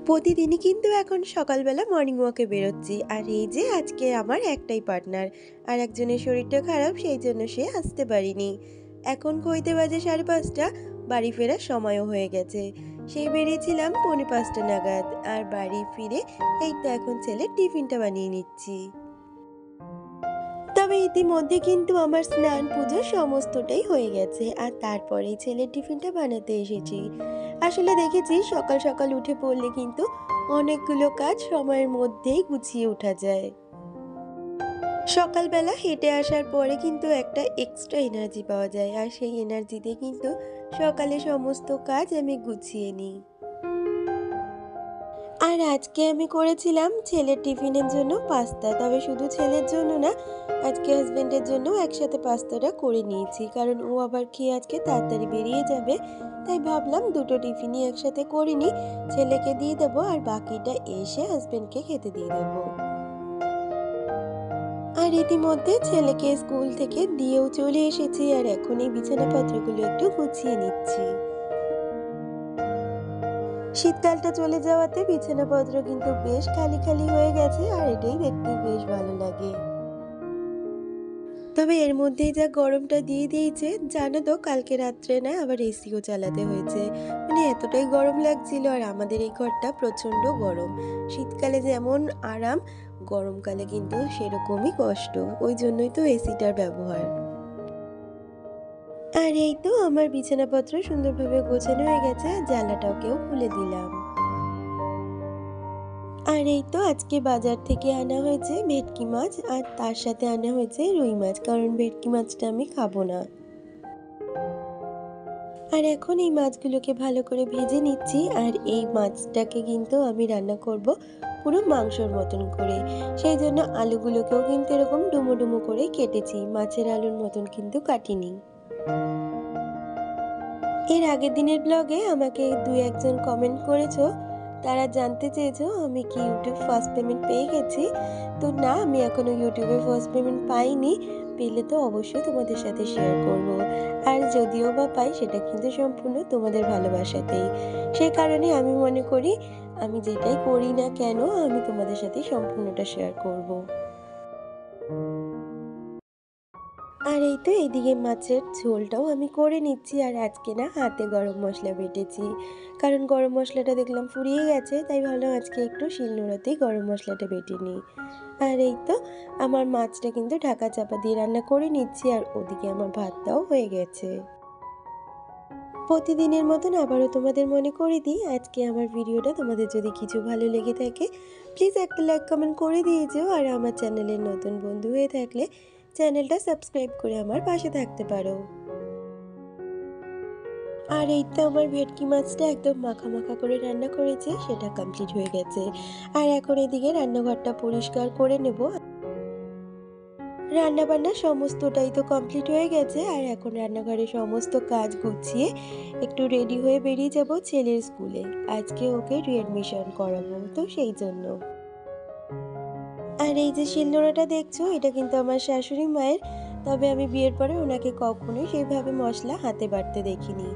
প্রতিদিনই কিন্তু এখন সকালবেলা মর্নিং ওয়াকে বেরোচ্ছি। আর এই যে আজকে আমার একটাই পার্টনার, আর একজনের শরীরটা খারাপ, সেই জন্য সে আসতে পারিনি। এখন ঘড়িতে বাজে 5:30, বাড়ি ফেরার সময়ও হয়ে গেছে। সেই বেরিয়েছিলাম 4:45 নাগাদ, আর বাড়ি ফিরে এই তো এখন ছেলের টিফিনটা বানিয়ে নিচ্ছি। তবে ইতিমধ্যে কিন্তু আমার স্নান পুজো সমস্তটাই হয়ে গেছে, আর তারপরেই ছেলের টিফিনটা বানাতে এসেছি। আসলে দেখেছি সকাল সকাল উঠে পড়লে কিন্তু অনেকগুলো কাজ সময়ের মধ্যেই গুছিয়ে ওঠা যায়। সকালবেলা হেঁটে আসার পরে কিন্তু একটা এক্সট্রা এনার্জি পাওয়া যায়, আর সেই এনার্জিতে কিন্তু সকালে সমস্ত কাজ আমি গুছিয়ে নিই। আর আজকে আমি করেছিলাম ছেলের টিফিনের জন্য পাস্তা। তবে শুধু ছেলের জন্য না, আজকে হাজবেন্ডের জন্য একসাথে পাস্তাটা করে নিয়েছি, কারণ ও আবার খেয়ে আজকে তাড়াতাড়ি বেরিয়ে যাবে। তাই ভাবলাম দুটো টিফিনই একসাথে করে নিই, ছেলেকে দিয়ে দেবো আর বাকিটা এসে হাজবেন্ডকে খেতে দিয়ে দেবো। আর ইতিমধ্যে ছেলেকে স্কুল থেকে দিয়েও চলে এসেছি, আর এখন এই বিছানাপত্রগুলো একটু গুছিয়ে নিচ্ছি। শীতকালটা চলে যাওয়াতে বিছানাপত্র কিন্তু বেশ খালি খালি হয়ে গেছে, আর এটাই দেখতে বেশ ভালো লাগে। তবে এর মধ্যেই যা গরমটা দিয়ে দিয়েছে, জানো তো কালকে রাত্রে না আবার এসিও চালাতে হয়েছে। মানে এতটাই গরম লাগছিল, আর আমাদের এই ঘরটা প্রচণ্ড গরম। শীতকালে যেমন আরাম, গরমকালে কিন্তু সেরকমই কষ্ট। ওই জন্যই তো এসিটার ব্যবহার। আর এই তো আমার বিছানাপত্র সুন্দরভাবে গোছানো হয়ে গেছে, আর জানলাটাকেও খুলে দিলাম। আর এই তো আজকে বাজার থেকে আনা হয়েছে ভেটকি মাছ, আর তার সাথে আনা হয়েছে রুই মাছ, কারণ ভেটকি মাছটা আমি খাবো না। আর এখন এই মাছগুলোকে ভালো করে ভেজে নিচ্ছি, আর এই মাছটাকে কিন্তু আমি রান্না করব পুরো মাংসর মতন করে। সেই জন্য আলুগুলোকেও কিন্তু এরকম ডুমো ডুমো করে কেটেছি, মাছের আলুর মতন কিন্তু কাটিনি। এর আগের দিনের ব্লগে আমাকে 2-1 জন কমেন্ট করেছো, তারা জানতে চেয়েছো আমি কি ইউটিউব ফার্স্ট পেমেন্ট পেয়ে গেছি। তো না, আমি এখনো ইউটিউবে ফার্স্ট পেমেন্ট পাইনি। পেলে তো অবশ্যই তোমাদের সাথে শেয়ার করব। আর যদিও বা পাই, সেটা কিন্তু সম্পূর্ণ তোমাদের ভালোবাসাতেই। সেই কারণে আমি মনে করি আমি যেটাই করি না কেন, আমি তোমাদের সাথে সম্পূর্ণটা শেয়ার করব। আর এই তো এইদিকে মাছের ঝোলটাও আমি করে নিচ্ছি, আর আজকে না হাতে গরম মশলা বেটেছি, কারণ গরম মশলাটা দেখলাম ফুরিয়ে গেছে, তাই ভাবলাম আজকে একটু শিলনোড়াতেই গরম মশলাটা বেটে নিই। আর এই তো আমার মাছটা কিন্তু ঢাকা চাপা দিয়ে রান্না করে নিচ্ছি, আর ওদিকে আমার ভাতটাও হয়ে গেছে। প্রতিদিনের মতন আবারও তোমাদের মনে করে দিই, আজকে আমার ভিডিওটা তোমাদের যদি কিছু ভালো লেগে থাকে, প্লিজ একটা লাইক কমেন্ট করে দিয়ে যেও। আর আমার চ্যানেলের নতুন বন্ধু হয়ে থাকলে চ্যানেলটা সাবস্ক্রাইব করে আমার পাশে থাকতে পারো। আর এই তো আমার ভেটকি মাছটা একদম মাখা মাখা করে রান্না করেছি, সেটা কমপ্লিট হয়ে গেছে। আর এখন এদিকে রান্নাঘরটা পরিষ্কার করে নেব। রান্না বান্না সমস্তটাই তো কমপ্লিট হয়ে গেছে, আর এখন রান্নাঘরের সমস্ত কাজ গুছিয়ে একটু রেডি হয়ে বেরিয়ে যাব ছেলের স্কুলে। আজকে ওকে রিঅ্যাডমিশন করাবো, তো সেই জন্য। আর এই যে শিলনোড়াটা দেখছো, এটা কিন্তু আমার শাশুড়ি মায়ের। তবে আমি বিয়ের পরে ওনাকে কখনোই সেইভাবে মশলা হাতে বাটতে দেখিনি,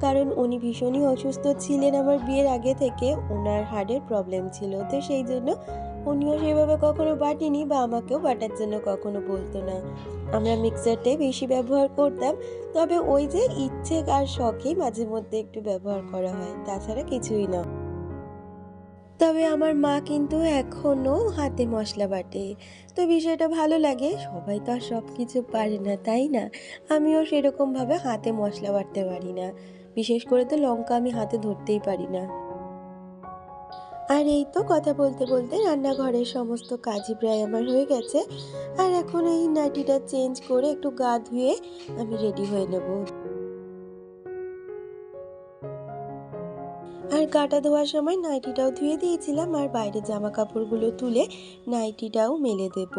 কারণ উনি ভীষণই অসুস্থ ছিলেন আমার বিয়ের আগে থেকে। ওনার হার্টের প্রবলেম ছিল, তো সেই জন্য উনিও সেভাবে কখনো বাটেনি, বা আমাকেও বাটার জন্য কখনো বলতো না। আমরা মিক্সারটাই বেশি ব্যবহার করতাম। তবে ওই যে ইচ্ছে আর শখেই মাঝে মধ্যে একটু ব্যবহার করা হয়, তাছাড়া কিছুই না। তবে আমার মা কিন্তু এখনো হাতে মশলা বাটে, তো বিষয়টা ভালো লাগে। সবাই তো আর সব কিছু পারে না, তাই না? আমিও সেরকমভাবে হাতে মশলা বাটতে পারি না। বিশেষ করে তো লঙ্কা আমি হাতে ধরতেই পারি না। আর এই তো কথা বলতে বলতে রান্নাঘরের সমস্ত কাজই প্রায় আমার হয়ে গেছে। আর এখন এই নাইটিটা চেঞ্জ করে একটু গা ধুয়ে আমি রেডি হয়ে নেব। আর গাটা ধোয়ার সময় নাইটিটাও ধুয়ে দিয়েছিলাম, আর বাইরে জামা কাপড়গুলো তুলে নাইটিটাও মেলে দেব।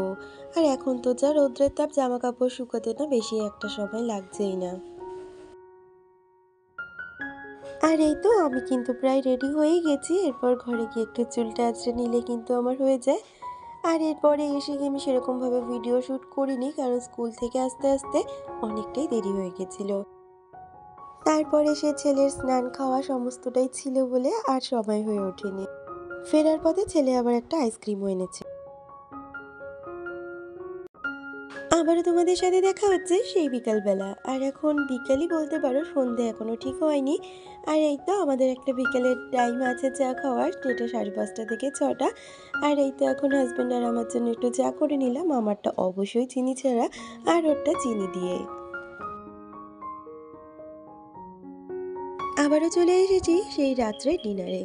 আর এখন তো যা রৌদ্রের তাপ, জামা কাপড় শুকাতে না বেশি একটা সময় লাগছেই না। আর এই তো আমি কিন্তু প্রায় রেডি হয়েই গেছি। এরপর ঘরে গিয়ে একটু চুলটা আঁচড়ে নিলে কিন্তু আমার হয়ে যায়। আর এরপরে এসে গিয়ে আমি সেরকমভাবে ভিডিও শ্যুট করিনি, কারণ স্কুল থেকে আসতে আসতে অনেকটাই দেরি হয়ে গেছিল। তারপরে সে ছেলের স্নান খাওয়া সমস্তটাই ছিল বলে আর সময় হয়ে ওঠেনি। ফেরার পথে ছেলে আবার একটা আইসক্রিমও এনেছে। আবারও তোমাদের সাথে দেখা হচ্ছে সেই বিকালবেলা। আর এখন বিকালই বলতে পারো, সন্ধে এখনো ঠিক হয়নি। আর এই তো আমাদের একটা বিকেলের টাইম আছে চা খাওয়ার, যেটা 5:30 থেকে 6টা। আর এই তো এখন হাসব্যান্ড আর আমার জন্য একটু চা করে নিলাম। আমারটা অবশ্যই চিনি ছাড়া, আর ওরটা চিনি দিয়ে। আবারও চলে এসেছি সেই রাত্রে ডিনারে।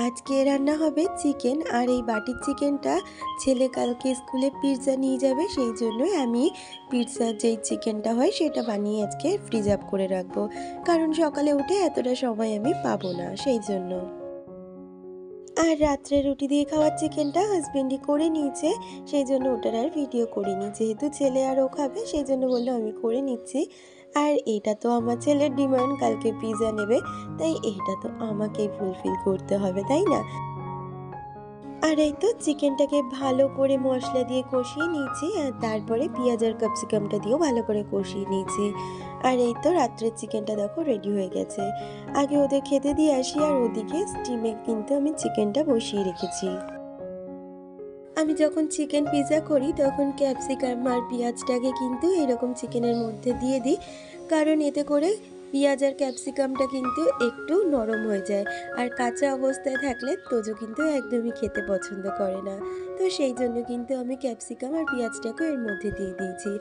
আজকে রান্না হবে চিকেন, আর এই বাটির চিকেনটা ছেলে কালকে স্কুলে পিৎজা নিয়ে যাবে, সেই জন্যই আমি পিৎজার যেই চিকেনটা হয় সেটা বানিয়ে আজকে ফ্রিজ আপ করে রাখবো। কারণ সকালে উঠে এতটা সময় আমি পাবো না, সেই জন্য। আর রাত্রে রুটি দিয়ে খাওয়ার চিকেনটা হাসব্যান্ডই করে নিয়েছে, সেই জন্য ওটার আর ভিডিও করিনি। যেহেতু ছেলে আর ও খাবে, সেই জন্য বললো আমি করে নিচ্ছি। আর এটা তো আমার ছেলের ডিমান্ড, কালকে পিৎজা নেবে, তাই এটা তো আমাকেই ফুলফিল করতে হবে, তাই না? আর এই তো চিকেনটাকে ভালো করে মশলা দিয়ে কষিয়ে নিয়েছি, আর তারপরে পেঁয়াজ আর ক্যাপসিকামটা দিয়েও ভালো করে কষিয়ে নিয়েছি। আর এই তো রাত্রের চিকেনটা দেখো রেডি হয়ে গেছে। আগে ওদের খেতে দিয়ে আসি, আর ওদিকে স্টিমে কিন্তু আমি চিকেনটা বসিয়ে রেখেছি। আমি যখন চিকেন পিৎজা করি তখন ক্যাপসিকাম আর পেঁয়াজটাকে কিন্তু এরকম চিকেনের মধ্যে দিয়ে দিই, কারণ এতে করে পেঁয়াজ আর ক্যাপসিকামটা কিন্তু একটু নরম হয়ে যায়। আর কাঁচা অবস্থায় থাকলে তোজো কিন্তু একদমই খেতে পছন্দ করে না। তো সেই জন্য কিন্তু আমি ক্যাপসিকাম আর পেঁয়াজটাকে এর মধ্যে দিয়ে দিয়েছি।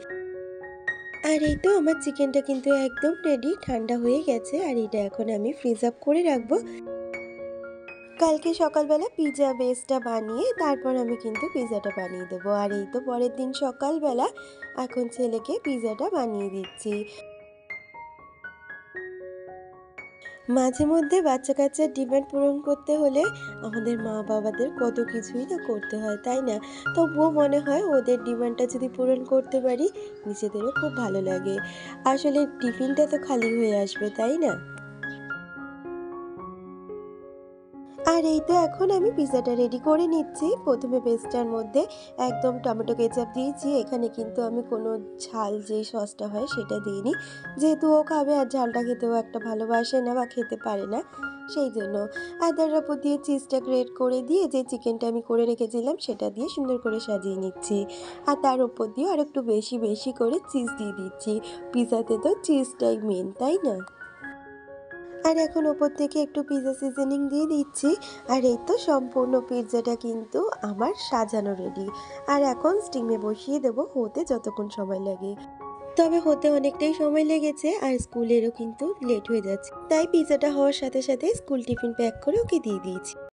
আর এই তো আমার চিকেনটা কিন্তু একদম রেডি, ঠান্ডা হয়ে গেছে। আর এটা এখন আমি ফ্রিজ আপ করে রাখবো। কালকে সকালবেলা পিৎজা বেসটা বানিয়ে তারপর আমি কিন্তু পিৎজাটা বানিয়ে দেবো। আর এই তো পরের দিন সকালবেলা এখন ছেলেকে পিৎজাটা বানিয়ে দিচ্ছি। মাঝে মধ্যে বাচ্চা কাচ্চার ডিমান্ড পূরণ করতে হলে আমাদের মা বাবাদের কত কিছুই না করতে হয়, তাই না? তবুও মনে হয় ওদের ডিমান্ডটা যদি পূরণ করতে পারি, নিজেদেরও খুব ভালো লাগে। আসলে টিফিনটা তো খালি হয়ে আসবে, তাই না? আর এই তো এখন আমি পিৎজাটা রেডি করে নিচ্ছি। ১ম এ পেস্টটার মধ্যে একদম টমেটো কেচাপ দিয়েছি। এখানে কিন্তু আমি কোনো ঝাল যেই সসটা হয় সেটা দিইনি। যেহেতু ও খাবে আর ঝালটা খেতেও একটা ভালোবাসে না বা খেতে পারে না, সেই জন্য। আর তার উপর দিয়ে চিজটা গ্রেট করে দিয়ে যে চিকেনটা আমি করে রেখেছিলাম সেটা দিয়ে সুন্দর করে সাজিয়ে নিচ্ছি। আর তার উপর দিয়েও আরেকটু বেশি, বেশি করে চিজ দিয়ে দিচ্ছি। পিৎজাতে তো চিজটাই মেইন, তাই না? আর এখন ওপর থেকে একটু পিৎজা সিজনিং দিয়ে দিচ্ছি। আর এই তো সম্পূর্ণ পিৎজাটা কিন্তু আমার সাজানো রেডি। আর এখন স্টিমে বসিয়ে দেবো, হতে যতক্ষণ সময় লাগে। তবে হতে অনেকটাই সময় লেগেছে, আর স্কুলেরও কিন্তু লেট হয়ে যাচ্ছে, তাই পিৎজাটা হওয়ার সাথে সাথে স্কুল টিফিন প্যাক করে ওকে দিয়ে দিয়েছি।